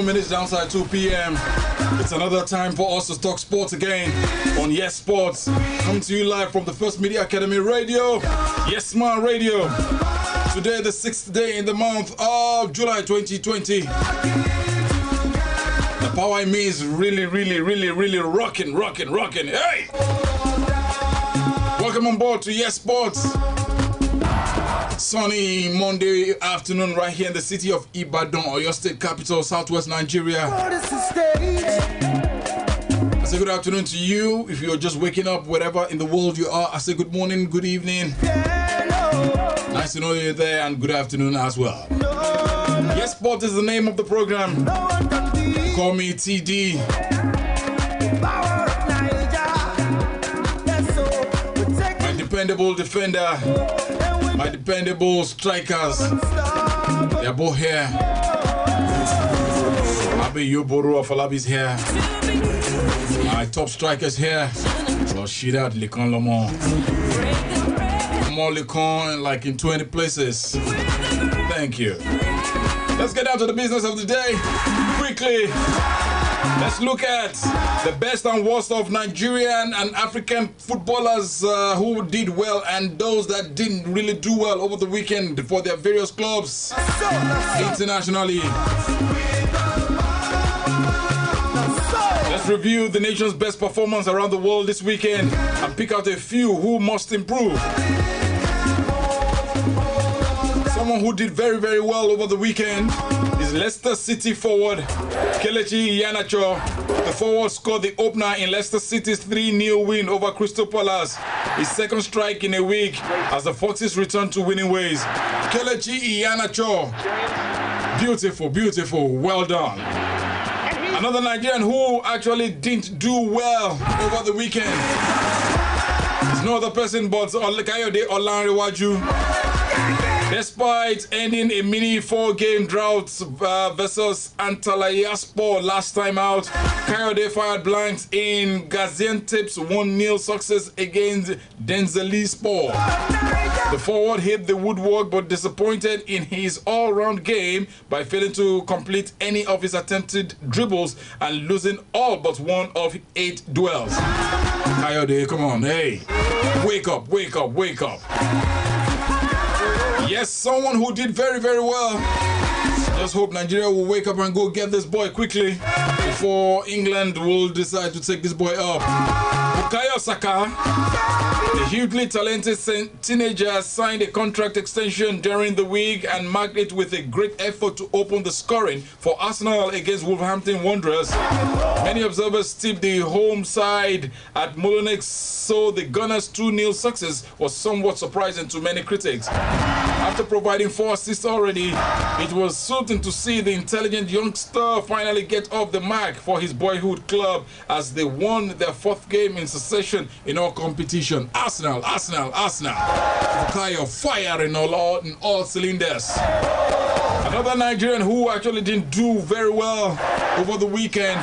Minutes downside 2 p.m. It's another time for us to talk sports again on Yes Sports. Coming to you live from the First Media Academy Radio, Yes Man Radio. Today, the 6th day in the month of July 2020. The power in me is really rocking. Hey! Welcome on board to Yes Sports. Sunny Monday afternoon right here in the city of Ibadan, or your state capital, southwest Nigeria. I say good afternoon to you. If you're just waking up, wherever in the world you are, I say good morning, good evening. Nice to know you're there, and good afternoon as well. Yes, Sport is the name of the program. Call me TD. My dependable defender. My dependable strikers, they're both here. Abi Yoboro of Alabi's here. My top strikers here. Rashida Lekon Lomo. More Lekon like in 20 places. Thank you. Let's get down to the business of the day. Quickly, let's look at the best and worst of Nigerian and African footballers who did well and those that didn't really do well over the weekend for their various clubs internationally. Let's review the nation's best performance around the world this weekend and pick out a few who must improve. Someone who did very well over the weekend is Leicester City forward Kelechi Iheanacho. The forward scored the opener in Leicester City's 3-0 win over Crystal Palace. His second strike in a week as the Foxes return to winning ways. Kelechi Iheanacho. Beautiful. Well done. Another Nigerian who actually didn't do well over the weekend is no other person but Kayode Olanrewaju. Despite ending a mini 4-game drought versus Antalyaspor last time out, Kayode fired blanks in Gaziantep's 1-0 success against Denizlispor. The forward hit the woodwork but disappointed in his all-round game by failing to complete any of his attempted dribbles and losing all but one of 8 duels. Kayode, come on, hey, wake up. Yes, someone who did very well. Just hope Nigeria will wake up and go get this boy quickly before England will decide to take this boy up. Bukayo Saka, the hugely talented teenager, signed a contract extension during the week and marked it with a great effort to open the scoring for Arsenal against Wolverhampton Wanderers. Many observers tipped the home side at Molineux, so the Gunners' 2-0 success was somewhat surprising to many critics. After providing 4 assists already, it was soothing to see the intelligent youngster finally get off the mark for his boyhood club as they won their 4th game in succession in all competition. Arsenal. Bukayo firing in all cylinders. Another Nigerian who actually didn't do very well over the weekend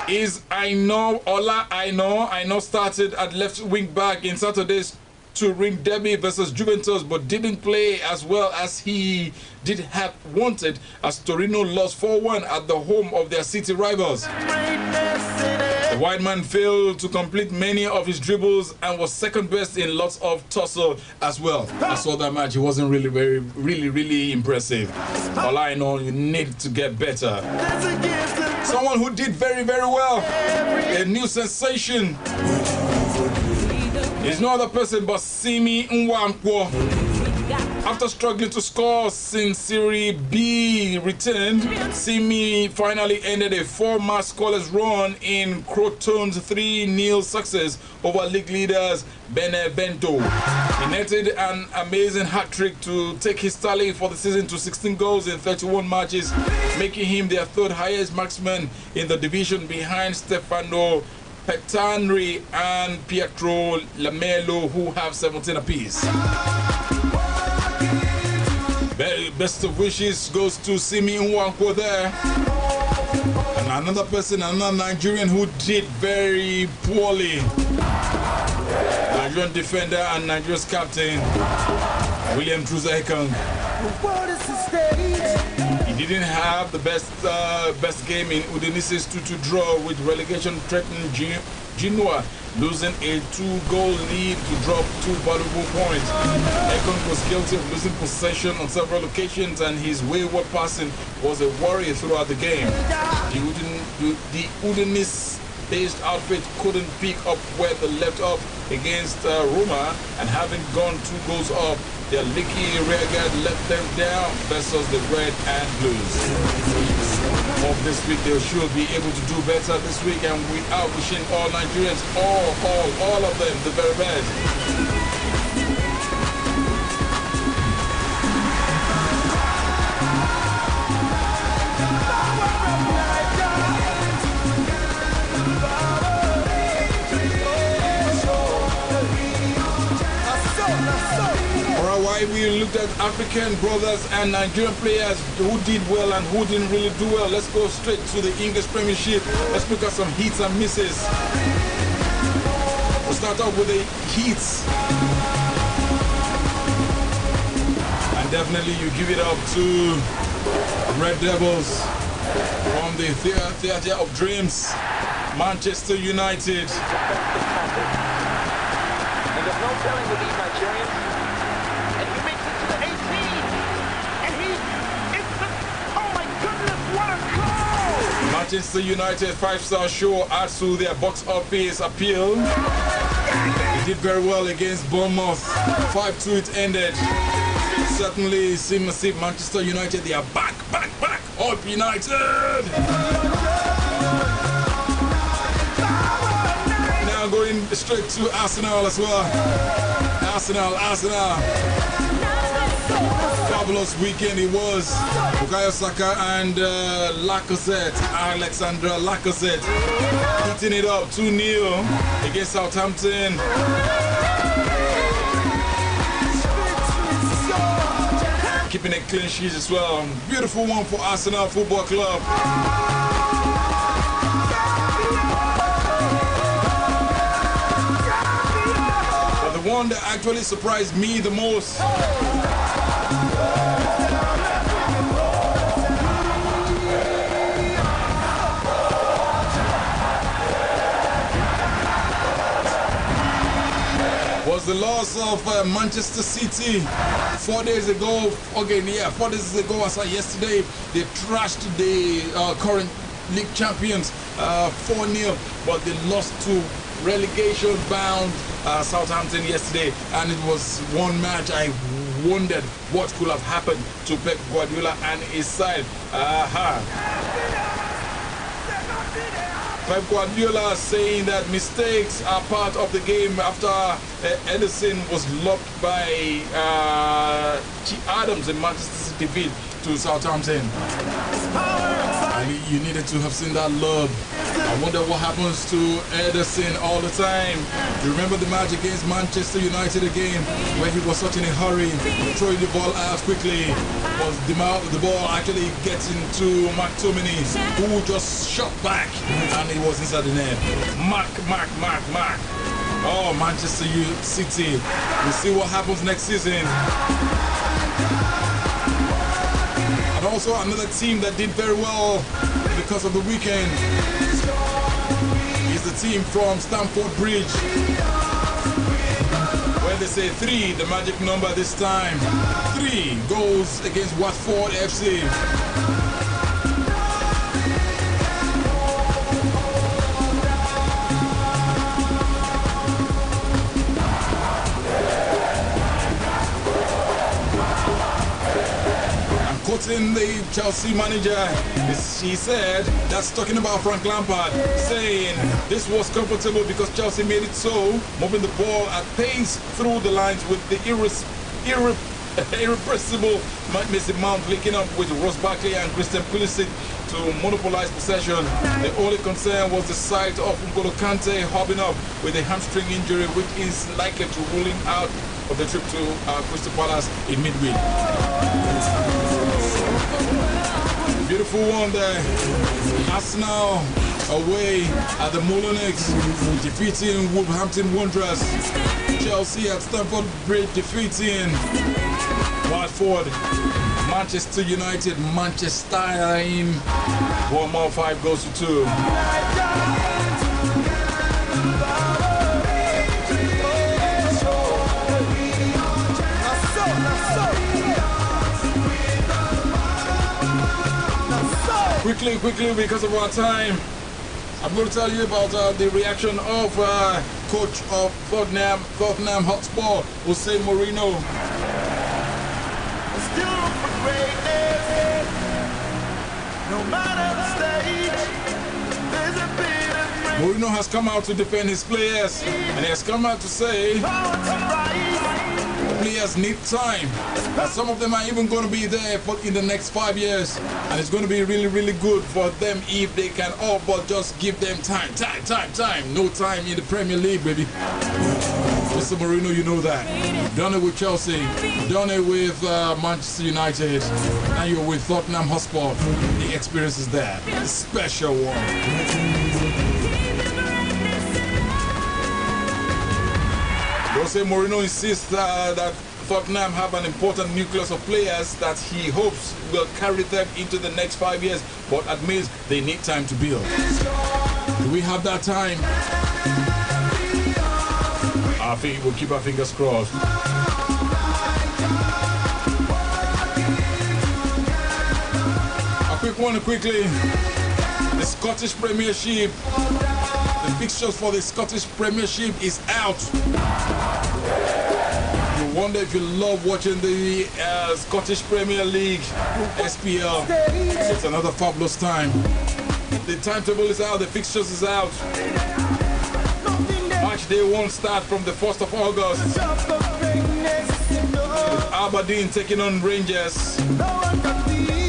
is Ola Aina started at left wing back in Saturday's two-ring derby versus Juventus, but didn't play as well as he did have wanted as Torino lost 4-1 at the home of their city rivals. The white man failed to complete many of his dribbles and was second best in lots of tussle as well. I saw that match. It wasn't really impressive. All I know, you need to get better. Someone who did very well, a new sensation, is no other person but Simi Nwankwo. After struggling to score since Serie B returned, Simi finally ended a 4-match scoreless run in Croton's 3-0 success over league leaders Benevento. He netted an amazing hat-trick to take his tally for the season to 16 goals in 31 matches, making him their 3rd highest marksman in the division behind Stefano Pettanri and Pietro Lamelo, who have 17 apiece. Best of wishes goes to Simi Nwankwo there. And another person, another Nigerian who did very poorly. Nigerian defender and Nigeria's captain, William Troost-Ekong. He didn't have the best game in Udinese's 2-2 draw with relegation threatening Genoa, losing a 2-goal lead to drop 2 valuable points. Ekong was guilty of losing possession on several occasions, and his wayward passing was a worry throughout the game. The Udinese-based outfit couldn't pick up where they left off against Roma, and having gone 2 goals up, their leaky rearguard let them down versus the red and blues. Of this week, they should be able to do better this week, and we are wishing all Nigerians, all of them, the very best. Why we looked at African brothers and Nigerian players who did well and who didn't really do well. Let's go straight to the English Premiership. Let's look at some hits and misses. We'll start off with the hits. And definitely you give it up to Red Devils from the Theatre of Dreams, Manchester United. And there's no telling with these Nigerians. Manchester United 5-star show adds to their box office appeal. They did very well against Bournemouth. 5-2 it ended. Certainly seems Manchester United, they are back. Up United! Now going straight to Arsenal as well. Arsenal. Fabulous weekend it was. Bukayo Saka and Alexandre Lacazette hitting it up 2-0 against Southampton. Keeping a clean sheet as well. Beautiful one for Arsenal Football Club. But the one that actually surprised me the most was the loss of Manchester City 4 days ago. 4 days ago, as yesterday, they trashed the current league champions 4-0, but they lost to relegation-bound Southampton yesterday, and it was one match I wondered what could have happened to Pep Guardiola and his side. Pep Guardiola saying that mistakes are part of the game after Ederson was lobbed by Adams in Manchester City defeat to Southampton. You needed to have seen that lob. I wonder what happens to Ederson all the time. You remember the match against Manchester United again, where he was such in a hurry, throwing the ball out quickly. But the ball actually gets into McTominay, who just shot back, and it was inside the net. Mark. Oh, Manchester City. We'll see what happens next season. And also another team that did very well because of the weekend is the team from Stamford Bridge, where they say 3, the magic number this time. 3 goals against Watford FC. Quoting the Chelsea manager, she said, that's talking about Frank Lampard, saying this was comfortable because Chelsea made it so, moving the ball at pace through the lines with the irrepressible Mason Mount linking up with Ross Barkley and Christian Pulisic to monopolize possession. The only concern was the sight of N'Golo Kante hobbing up with a hamstring injury, which is likely to rule him out of the trip to Crystal Palace in midweek. Beautiful one there. Arsenal away at the Molineux, defeating Wolverhampton Wanderers. Chelsea at Stamford Bridge defeating Watford. Manchester United, Manchester in 1-5-2. Quickly, because of our time, I'm going to tell you about the reaction of coach of Tottenham Hotspur, Jose Mourinho. Mourinho has come out to defend his players, and he has come out to say players need time. And some of them are even going to be there in the next 5 years, and it's going to be really good for them if they can all but just give them time. No time in the Premier League, baby. Mr. Mourinho, you know that. You've done it with Chelsea, you've done it with Manchester United, now you're with Tottenham Hotspur. The experience is there, a special one. Jose Mourinho insists that Tottenham have an important nucleus of players that he hopes will carry them into the next 5 years, but admits they need time to build. Do we have that time? I think we'll keep our fingers crossed. A quick one, quickly. The Scottish Premiership. The fixtures for the Scottish Premiership is out. You wonder if you love watching the Scottish Premier League, SPL. It's another fabulous time. The timetable is out, the fixtures is out. Match day 1 start from the 1st of August. With Aberdeen taking on Rangers.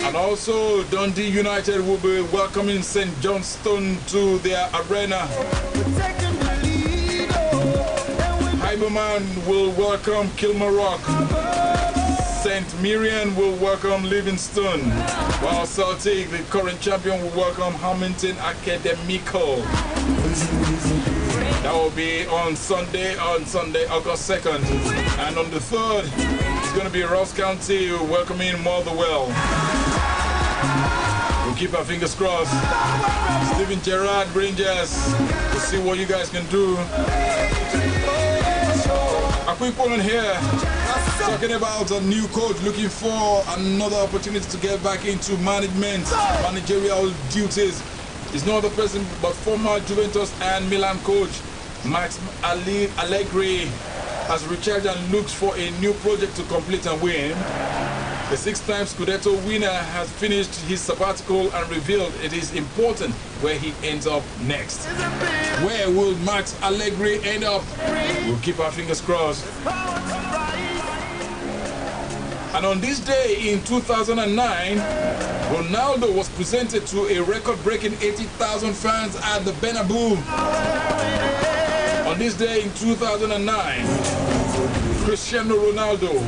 And also Dundee United will be welcoming St Johnstone to their arena. Hiberman will welcome Kilmarnock. St Mirren will welcome Livingston. While Celtic, the current champion, will welcome Hamilton Academical. That will be on Sunday, August 2nd. And on the 3rd, it's going to be Ross County welcoming Motherwell. We'll keep our fingers crossed. Steven Gerrard, Rangers. We'll see what you guys can do. A quick one here. Talking about a new coach looking for another opportunity to get back into managerial duties. It's no other person but former Juventus and Milan coach Max Allegri has returned and looks for a new project to complete and win. The 6-time Scudetto winner has finished his sabbatical and revealed it is important where he ends up next. Where will Max Allegri end up? We'll keep our fingers crossed. And on this day in 2009, Ronaldo was presented to a record-breaking 80,000 fans at the Bernabeu. On this day in 2009, Cristiano Ronaldo,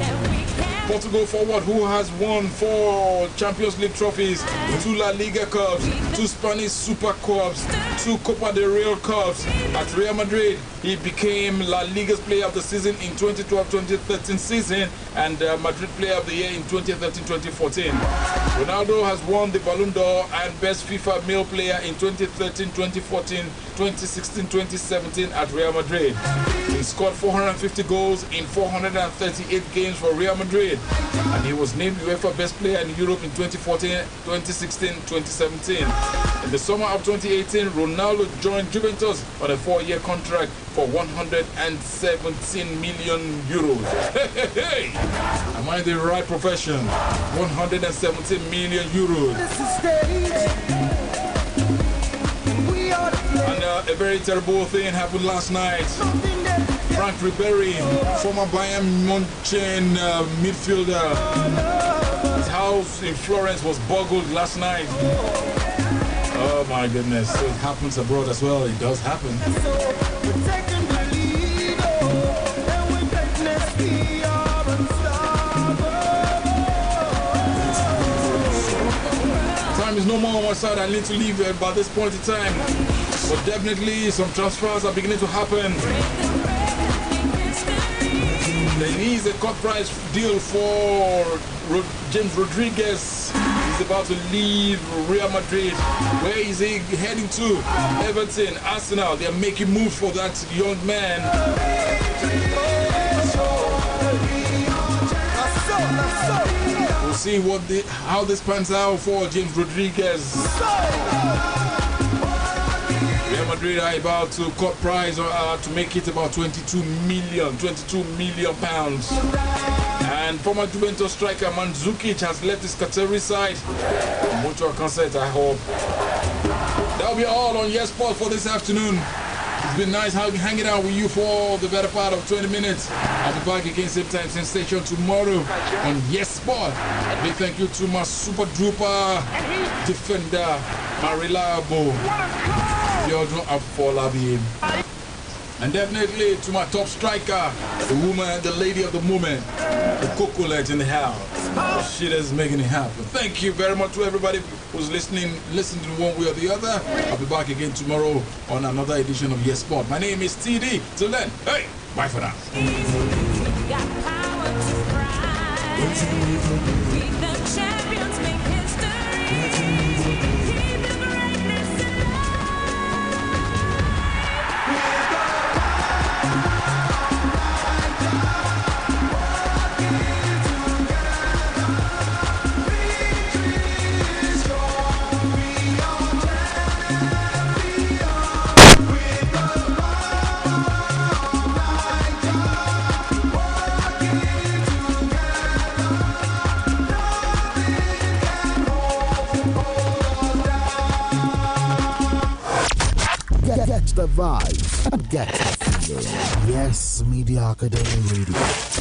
Portugal forward who has won 4 Champions League trophies, 2 La Liga Cups, 2 Spanish Super Cups, 2 Copa del Rey Cups. At Real Madrid, he became La Liga's Player of the Season in 2012-2013 season and Madrid Player of the Year in 2013-2014. Ronaldo has won the Ballon d'Or and Best FIFA Male Player in 2013-2014, 2016-2017 at Real Madrid. He scored 450 goals in 438 games for Real Madrid, and he was named UEFA Best Player in Europe in 2014, 2016, 2017. In the summer of 2018, Ronaldo joined Juventus on a 4-year contract for 117 million euros. Hey! Am I in the right profession? 117 million euros. And a very terrible thing happened last night. Frank Ribery, former Bayern Munchen midfielder, his house in Florence was boggled last night. Oh my goodness, so it happens abroad as well. It does happen. Time no more on my side. I need to leave by this point in time. But definitely some transfers are beginning to happen. There is a cut price deal for James Rodriguez. He's about to leave Real Madrid. Where is he heading to? Everton, Arsenal. They are making moves for that young man. We'll see how this pans out for James Rodriguez. Real Madrid are about to cut price to make it about 22 million pounds. And former Juventus striker Mandzukic has left his Qatari side. Mutual consent, I hope. That'll be all on Yes Sport for this afternoon. It's been nice hanging out with you for the better part of 20 minutes. I'll be back again same time, same station tomorrow on Yes Sport. Big thank you to my super duper defender, my reliable Yodron Afolabi. And definitely to my top striker, the woman, the lady of the moment, the cocolet in the house. She is making it happen. Thank you very much to everybody who's listening one way or the other. I'll be back again tomorrow on another edition of Yes Sport. My name is TD. Till then, hey, bye for now. Get the vibe and get the feeling. Yes, Media Academy Radio.